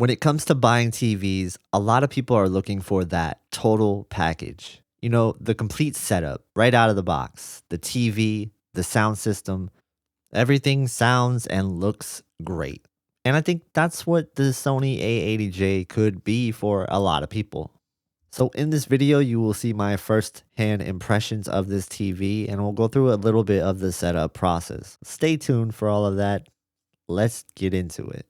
When it comes to buying TVs, a lot of people are looking for that total package. You know, the complete setup right out of the box. The TV, the sound system, everything sounds and looks great. And I think that's what the Sony A80J could be for a lot of people. So in this video, you will see my first hand impressions of this TV and we'll go through a little bit of the setup process. Stay tuned for all of that. Let's get into it.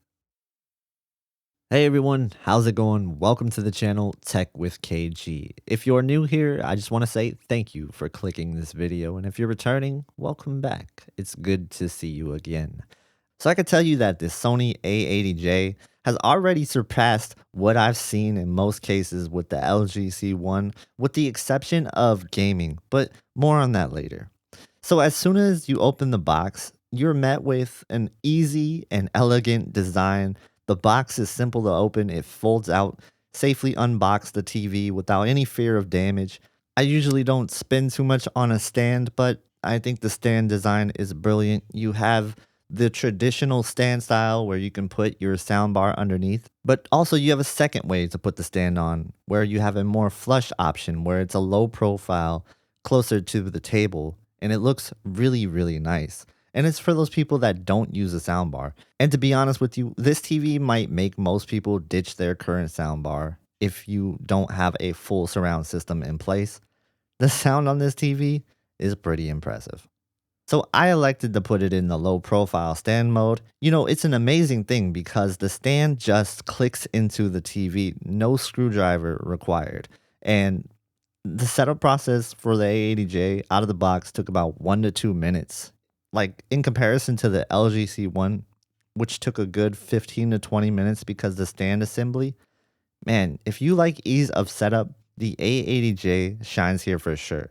Hey everyone, how's it going? Welcome to the channel Tech with KG. If you're new here, I just want to say thank you for clicking this video. And if you're returning, welcome back. It's good to see you again. So I can tell you that this Sony A80J has already surpassed what I've seen in most cases with the LG C1, with the exception of gaming, but more on that later. So as soon as you open the box, you're met with an easy and elegant design. The box is simple to open, it folds out, safely unbox the TV without any fear of damage. I usually don't spend too much on a stand, but I think the stand design is brilliant. You have the traditional stand style where you can put your soundbar underneath, but also you have a second way to put the stand on where you have a more flush option where it's a low profile closer to the table and it looks really, really nice. And it's for those people that don't use a soundbar. And to be honest with you, this TV might make most people ditch their current soundbar if you don't have a full surround system in place. The sound on this TV is pretty impressive. So I elected to put it in the low profile stand mode. You know, it's an amazing thing because the stand just clicks into the TV, no screwdriver required. And the setup process for the A80J out of the box took about 1 to 2 minutes. Like in comparison to the LG C1, which took a good 15 to 20 minutes because the stand assembly, man, if you like ease of setup, the A80J shines here for sure.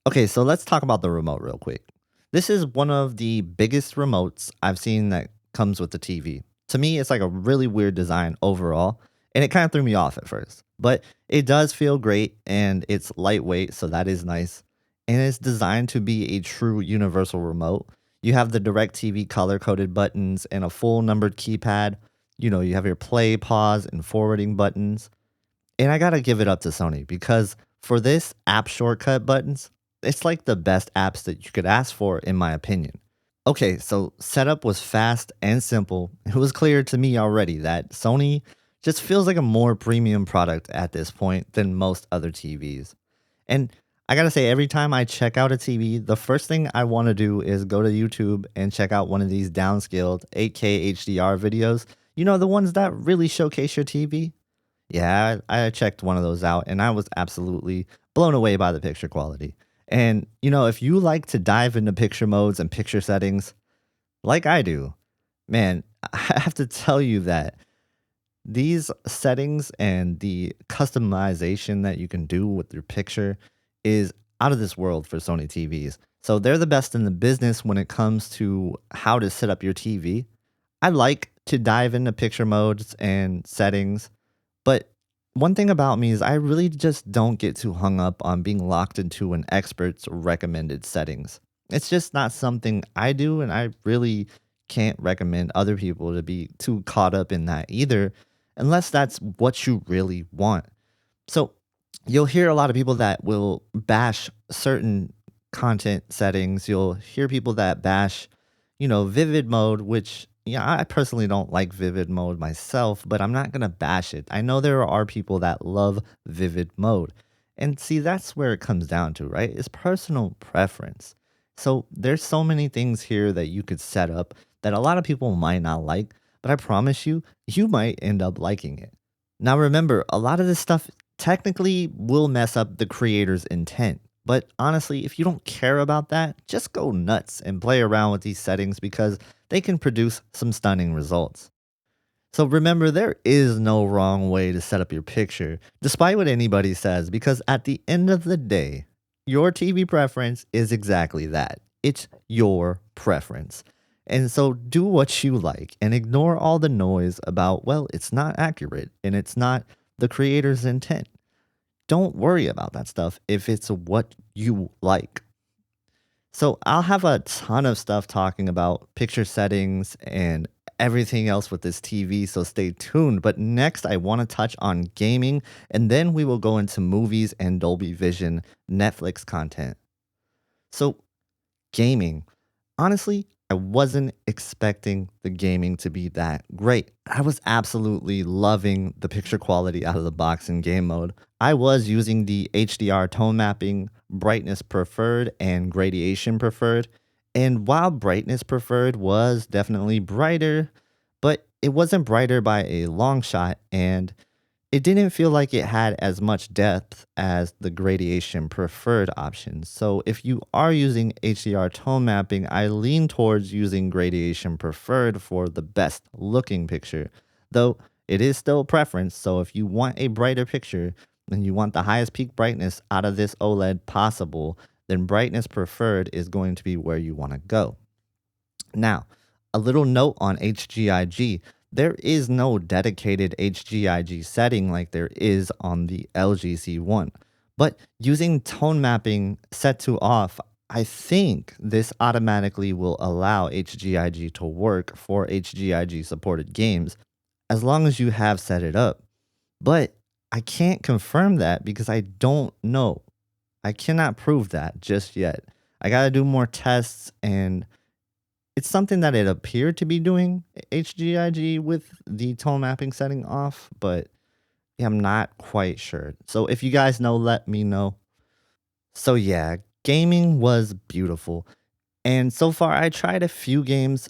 Okay, so let's talk about the remote real quick. This is one of the biggest remotes I've seen that comes with the TV. To me, it's like a really weird design overall, and it kind of threw me off at first. But it does feel great, and it's lightweight, so that is nice. And it's designed to be a true universal remote. You have the DirecTV color-coded buttons and a full numbered keypad. You know, you have your play, pause, and forwarding buttons. And I gotta give it up to Sony because for this app shortcut buttons, it's like the best apps that you could ask for, in my opinion. Okay, so setup was fast and simple. It was clear to me already that Sony just feels like a more premium product at this point than most other TVs. And I gotta say, every time I check out a TV, the first thing I want to do is go to YouTube and check out one of these downscaled 8K HDR videos. You know, the ones that really showcase your TV? Yeah, I checked one of those out and I was absolutely blown away by the picture quality. And, you know, if you like to dive into picture modes and picture settings, like I do, man, I have to tell you that these settings and the customization that you can do with your picture is out of this world for Sony TVs. So they're the best in the business when it comes to how to set up your TV. I like to dive into picture modes and settings, but one thing about me is I really just don't get too hung up on being locked into an expert's recommended settings. It's just not something I do, and I really can't recommend other people to be too caught up in that either, unless that's what you really want. So you'll hear a lot of people that will bash certain content settings. You'll hear people that bash, you know, vivid mode, which, yeah, I personally don't like vivid mode myself, but I'm not going to bash it. I know there are people that love vivid mode. And see, that's where it comes down to, right? It's personal preference. So there's so many things here that you could set up that a lot of people might not like, but I promise you, you might end up liking it. Now remember, a lot of this stuff technically will mess up the creator's intent. But honestly, if you don't care about that, just go nuts and play around with these settings because they can produce some stunning results. So remember, there is no wrong way to set up your picture, despite what anybody says, because at the end of the day, your TV preference is exactly that. It's your preference. And so do what you like and ignore all the noise about, well, it's not accurate and it's not the creator's intent. Don't worry about that stuff if it's what you like. So I'll have a ton of stuff talking about picture settings and everything else with this TV, so stay tuned. But next, I want to touch on gaming, and then we will go into movies and Dolby Vision Netflix content. So, gaming. Honestly, I wasn't expecting the gaming to be that great. I was absolutely loving the picture quality out of the box in game mode. I was using the HDR tone mapping, brightness preferred, and gradation preferred. And while brightness preferred was definitely brighter, but it wasn't brighter by a long shot, and it didn't feel like it had as much depth as the gradation preferred option. So if you are using HDR tone mapping, I lean towards using gradation preferred for the best looking picture. Though it is still a preference, so if you want a brighter picture and you want the highest peak brightness out of this OLED possible, then brightness preferred is going to be where you want to go. Now, a little note on HGiG. There is no dedicated HGiG setting like there is on the LGC1. But using tone mapping set to off, I think this automatically will allow HGiG to work for HGiG supported games as long as you have set it up. But I can't confirm that because I don't know. I cannot prove that just yet. I got to do more tests, and it's something that it appeared to be doing HGiG with the tone mapping setting off, but yeah, I'm not quite sure. So if you guys know, let me know. So yeah, gaming was beautiful. And so far I tried a few games,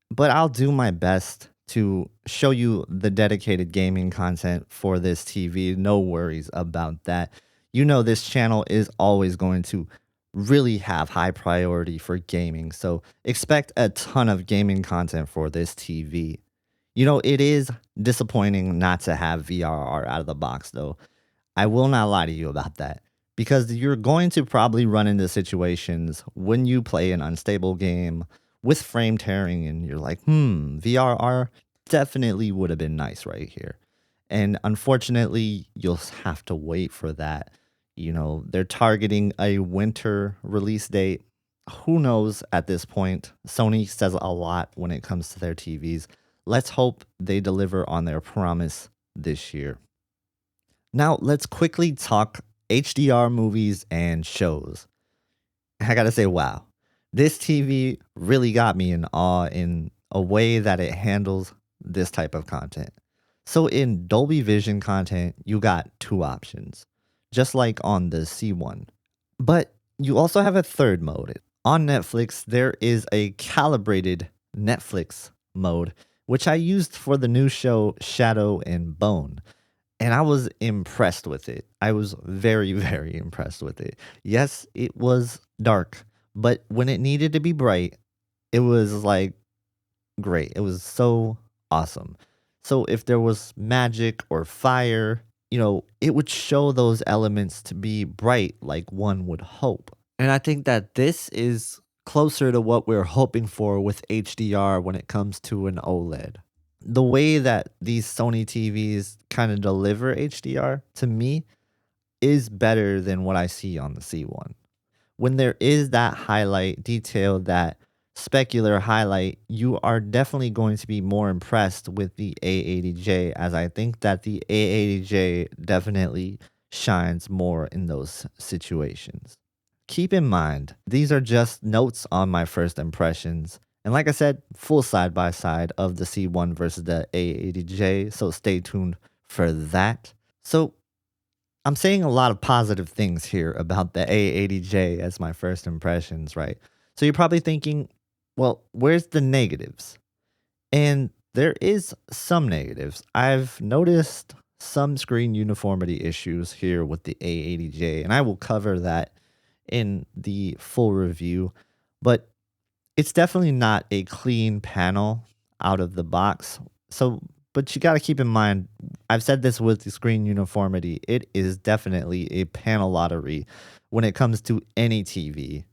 but I'll do my best to show you the dedicated gaming content for this TV. No worries about that. You know, this channel is always going to really have high priority for gaming. So expect a ton of gaming content for this TV. You know, it is disappointing not to have VRR out of the box, though. I will not lie to you about that because you're going to probably run into situations when you play an unstable game with frame tearing and you're like, VRR definitely would have been nice right here. And unfortunately, you'll have to wait for that. You know, they're targeting a winter release date. Who knows at this point? Sony says a lot when it comes to their TVs. Let's hope they deliver on their promise this year. Now, let's quickly talk HDR movies and shows. I gotta say, wow, this TV really got me in awe in a way that it handles this type of content. So, in Dolby Vision content, you got two options, just like on the C1. But you also have a third mode. On Netflix, there is a calibrated Netflix mode, which I used for the new show Shadow and Bone. And I was impressed with it. I was very, very impressed with it. Yes, it was dark, but when it needed to be bright, it was like great. It was so awesome. So if there was magic or fire, you know, it would show those elements to be bright like one would hope. And I think that this is closer to what we're hoping for with HDR when it comes to an OLED. The way that these Sony TVs kind of deliver HDR to me is better than what I see on the C1. When there is that highlight detail, that specular highlight, you are definitely going to be more impressed with the A80J, as I think that the A80J definitely shines more in those situations. Keep in mind, these are just notes on my first impressions. And like I said, full side by side of the C1 versus the A80J, so stay tuned for that. So I'm saying a lot of positive things here about the A80J as my first impressions, right? So you're probably thinking, well, where's the negatives? And there is some negatives. I've noticed some screen uniformity issues here with the A80J, and I will cover that in the full review. But it's definitely not a clean panel out of the box. So, but you got to keep in mind, I've said this with the screen uniformity, it is definitely a panel lottery when it comes to any TV.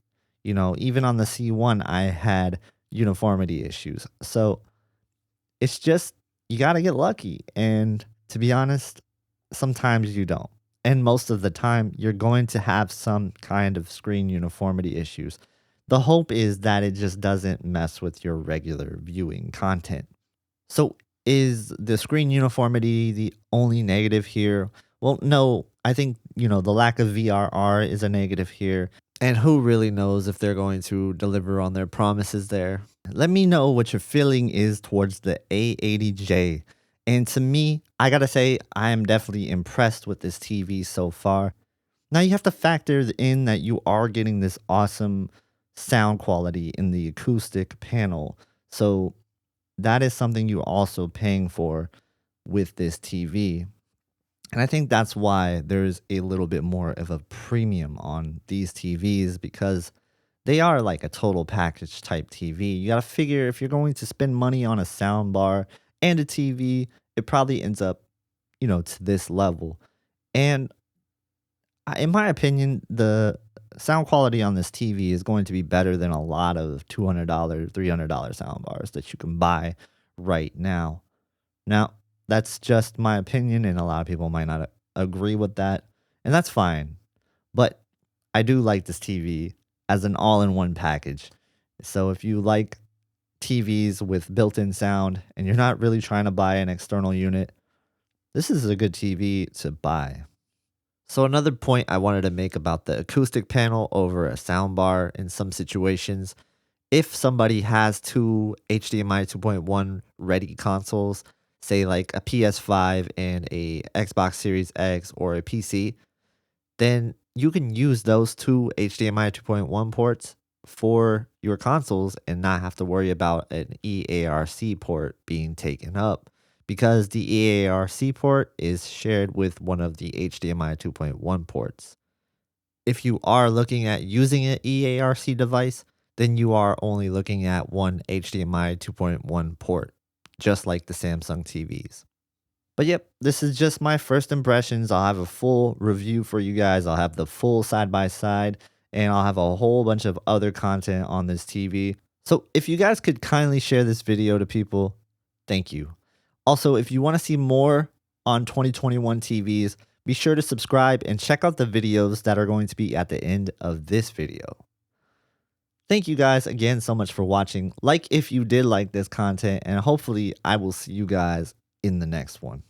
You know, even on the C1, I had uniformity issues. So it's just, you got to get lucky. And to be honest, sometimes you don't. And most of the time, you're going to have some kind of screen uniformity issues. The hope is that it just doesn't mess with your regular viewing content. So is the screen uniformity the only negative here? Well, no, I think, the lack of VRR is a negative here. And who really knows if they're going to deliver on their promises there? Let me know what your feeling is towards the A80J. And to me, I gotta say, I am definitely impressed with this TV so far. Now you have to factor in that you are getting this awesome sound quality in the acoustic panel. So that is something you're also paying for with this TV. And I think that's why there's a little bit more of a premium on these TVs because they are like a total package type TV. You got to figure if you're going to spend money on a sound bar and a TV, it probably ends up, to this level. And in my opinion, the sound quality on this TV is going to be better than a lot of $200, $300 sound bars that you can buy right now. Now, that's just my opinion, and a lot of people might not agree with that, and that's fine. But I do like this TV as an all in one package. So if you like TVs with built in sound and you're not really trying to buy an external unit, this is a good TV to buy. So another point I wanted to make about the acoustic panel over a soundbar in some situations, if somebody has two HDMI 2.1 ready consoles, say like a PS5 and a Xbox Series X or a PC, then you can use those two HDMI 2.1 ports for your consoles and not have to worry about an eARC port being taken up because the eARC port is shared with one of the HDMI 2.1 ports. If you are looking at using an eARC device, then you are only looking at one HDMI 2.1 port, just like the Samsung TVs. But yep, this is just my first impressions. I'll have a full review for you guys. I'll have the full side by side, and I'll have a whole bunch of other content on this TV. So if you guys could kindly share this video to people, thank you. Also, if you want to see more on 2021 TVs, be sure to subscribe and check out the videos that are going to be at the end of this video. Thank you guys again so much for watching. Like if you did like this content, and hopefully I will see you guys in the next one.